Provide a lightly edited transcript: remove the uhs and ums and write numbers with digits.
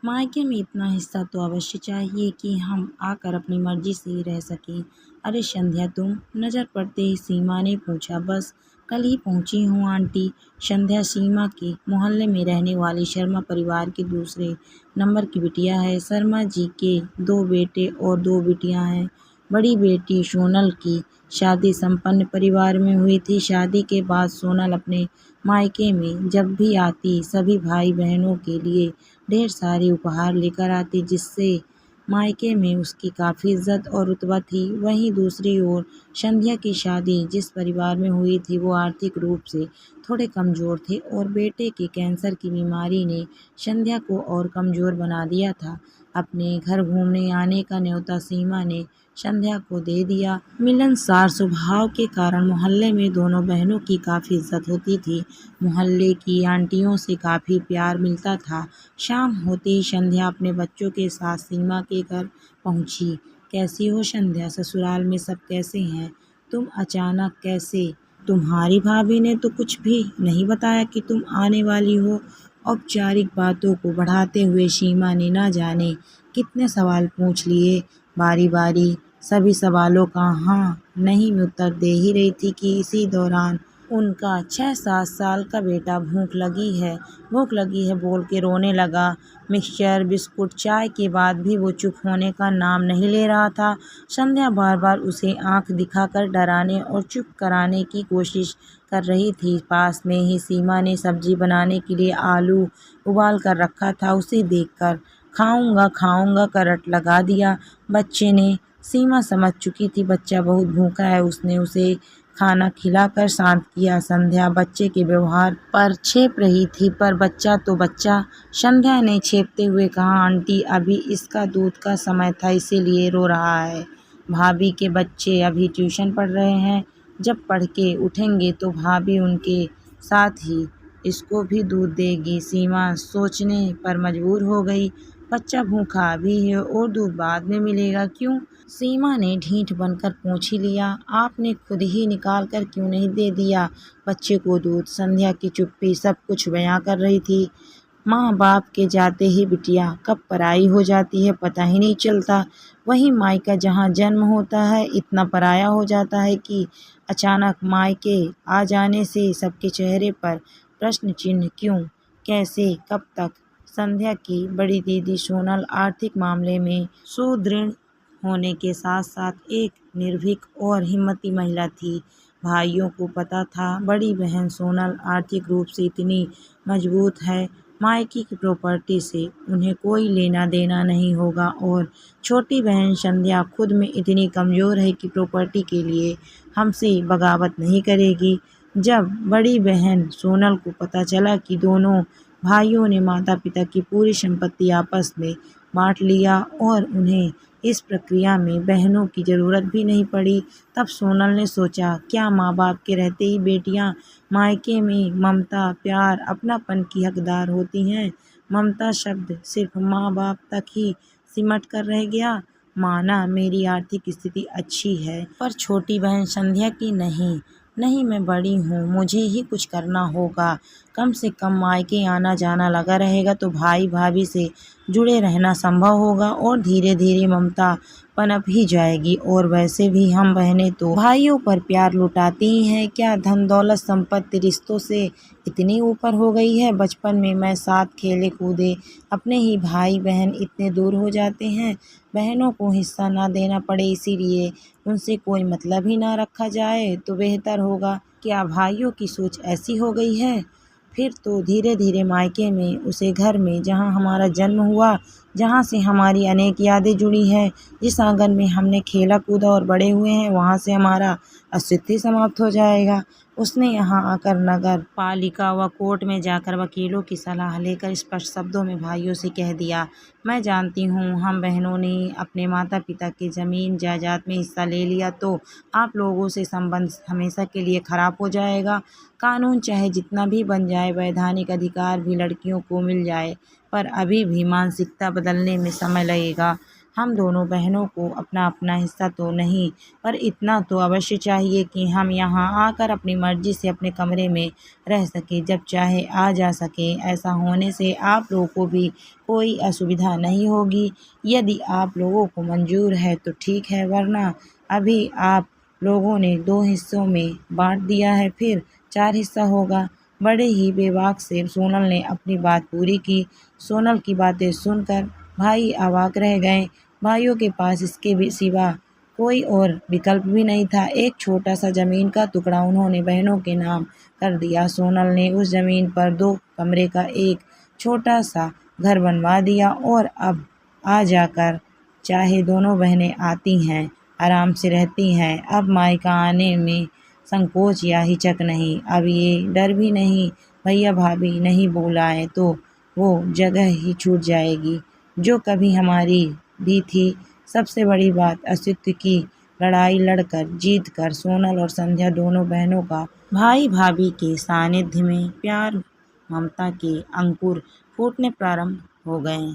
मायके में इतना हिस्सा तो अवश्य चाहिए कि हम आकर अपनी मर्जी से रह सकें। अरे संध्या, तुम? नज़र पड़ते ही सीमा ने पूछा। बस कल ही पहुंची हूँ आंटी। संध्या सीमा के मोहल्ले में रहने वाली शर्मा परिवार के दूसरे नंबर की बिटिया है। शर्मा जी के 2 बेटे और 2 बिटियां हैं। बड़ी बेटी सोनल की शादी संपन्न परिवार में हुई थी। शादी के बाद सोनल अपने मायके में जब भी आती सभी भाई बहनों के लिए ढेर सारे उपहार लेकर आती, जिससे मायके में उसकी काफ़ी इज्जत और रुतबा थी। वहीं दूसरी ओर संध्या की शादी जिस परिवार में हुई थी वो आर्थिक रूप से थोड़े कमज़ोर थे और बेटे के कैंसर की बीमारी ने संध्या को और कमज़ोर बना दिया था। अपने घर घूमने आने का न्योता सीमा ने संध्या को दे दिया। मिलनसार स्वभाव के कारण मोहल्ले में दोनों बहनों की काफ़ी इज्जत होती थी। मोहल्ले की आंटियों से काफ़ी प्यार मिलता था। शाम होते ही संध्या अपने बच्चों के साथ सीमा के घर पहुंची। कैसी हो संध्या? ससुराल में सब कैसे हैं? तुम अचानक कैसे? तुम्हारी भाभी ने तो कुछ भी नहीं बताया कि तुम आने वाली हो। औपचारिक बातों को बढ़ाते हुए सीमा ने ना जाने कितने सवाल पूछ लिए। बारी बारी सभी सवालों का हाँ नहीं में उत्तर दे ही रही थी कि इसी दौरान उनका 6-7 साल का बेटा भूख लगी है बोल के रोने लगा। मिक्सचर बिस्कुट चाय के बाद भी वो चुप होने का नाम नहीं ले रहा था। संध्या बार बार उसे आंख दिखाकर डराने और चुप कराने की कोशिश कर रही थी। पास में ही सीमा ने सब्जी बनाने के लिए आलू उबाल कर रखा था। उसे देखकर खाऊंगा खाऊंगा का रट लगा दिया बच्चे ने। सीमा समझ चुकी थी बच्चा बहुत भूखा है। उसने उसे खाना खिलाकर शांत किया। संध्या बच्चे के व्यवहार पर छेप रही थी, पर बच्चा तो बच्चा। संध्या ने छेपते हुए कहा, आंटी अभी इसका दूध का समय था इसीलिए रो रहा है। भाभी के बच्चे अभी ट्यूशन पढ़ रहे हैं। जब पढ़ के उठेंगे तो भाभी उनके साथ ही इसको भी दूध देगी। सीमा सोचने पर मजबूर हो गई। बच्चा भूखा अभी है और दूध बाद में मिलेगा क्यों? सीमा ने ढीठ बनकर पूछ ही लिया। आपने खुद ही निकाल कर क्यों नहीं दे दिया बच्चे को दूध? संध्या की चुप्पी सब कुछ बयां कर रही थी। माँ बाप के जाते ही बिटिया कब पराई हो जाती है पता ही नहीं चलता। वही मायका जहाँ जन्म होता है इतना पराया हो जाता है कि अचानक मायके आ जाने से सबके चेहरे पर प्रश्न चिन्ह क्यों, कैसे, कब तक। संध्या की बड़ी दीदी सोनल आर्थिक मामले में सुदृढ़ होने के साथ साथ एक निर्भीक और हिम्मती महिला थी। भाइयों को पता था बड़ी बहन सोनल आर्थिक रूप से इतनी मजबूत है, मायके की प्रॉपर्टी से उन्हें कोई लेना देना नहीं होगा, और छोटी बहन संध्या खुद में इतनी कमज़ोर है कि प्रॉपर्टी के लिए हमसे बगावत नहीं करेगी। जब बड़ी बहन सोनल को पता चला कि दोनों भाइयों ने माता पिता की पूरी संपत्ति आपस में बांट लिया और उन्हें इस प्रक्रिया में बहनों की ज़रूरत भी नहीं पड़ी, तब सोनल ने सोचा, क्या माँ बाप के रहते ही बेटियाँ मायके में ममता, प्यार, अपनापन की हकदार होती हैं? ममता शब्द सिर्फ माँ बाप तक ही सिमट कर रह गया। माना मेरी आर्थिक स्थिति अच्छी है, पर छोटी बहन संध्या की नहीं। नहीं, मैं बड़ी हूँ, मुझे ही कुछ करना होगा। कम से कम मायके आना जाना लगा रहेगा तो भाई भाभी से जुड़े रहना संभव होगा और धीरे धीरे ममता पनप ही जाएगी। और वैसे भी हम बहनें तो भाइयों पर प्यार लुटाती ही हैं। क्या धन दौलत संपत्ति रिश्तों से इतनी ऊपर हो गई है? बचपन में मैं साथ खेले कूदे अपने ही भाई बहन इतने दूर हो जाते हैं, बहनों को हिस्सा ना देना पड़े इसीलिए उनसे कोई मतलब ही ना रखा जाए तो बेहतर होगा। क्या भाइयों की सोच ऐसी हो गई है? फिर तो धीरे धीरे मायके में, उसे घर में जहाँ हमारा जन्म हुआ, जहाँ से हमारी अनेक यादें जुड़ी हैं, जिस आंगन में हमने खेला कूदा और बड़े हुए हैं, वहाँ से हमारा अस्तित्व ही समाप्त हो जाएगा। उसने यहाँ आकर नगर पालिका व कोर्ट में जाकर वकीलों की सलाह लेकर स्पष्ट शब्दों में भाइयों से कह दिया, मैं जानती हूँ हम बहनों ने अपने माता पिता की ज़मीन जायदाद में हिस्सा ले लिया तो आप लोगों से संबंध हमेशा के लिए खराब हो जाएगा। कानून चाहे जितना भी बन जाए, वैधानिक अधिकार भी लड़कियों को मिल जाए, पर अभी भी मानसिकता बदलने में समय लगेगा। हम दोनों बहनों को अपना अपना हिस्सा तो नहीं, पर इतना तो अवश्य चाहिए कि हम यहाँ आकर अपनी मर्जी से अपने कमरे में रह सकें, जब चाहे आ जा सकें। ऐसा होने से आप लोगों को भी कोई असुविधा नहीं होगी। यदि आप लोगों को मंजूर है तो ठीक है, वरना अभी आप लोगों ने 2 हिस्सों में बांट दिया है, फिर 4 हिस्सा होगा। बड़े ही बेबाक से सोनल ने अपनी बात पूरी की। सोनल की बातें सुनकर भाई अवाक रह गए। भाइयों के पास इसके भी सिवा कोई और विकल्प भी नहीं था। एक छोटा सा ज़मीन का टुकड़ा उन्होंने बहनों के नाम कर दिया। सोनल ने उस ज़मीन पर 2 कमरे का एक छोटा सा घर बनवा दिया और अब आ जाकर चाहे दोनों बहनें आती हैं, आराम से रहती हैं। अब मायका आने में संकोच या हिचक नहीं, अब ये डर भी नहीं भैया भाभी नहीं बुलाएं तो वो जगह ही छूट जाएगी जो कभी हमारी भी थी। सबसे बड़ी बात, अस्तित्व की लड़ाई लड़कर जीत कर सोनल और संध्या दोनों बहनों का भाई भाभी के सानिध्य में प्यार ममता के अंकुर फूटने प्रारंभ हो गए।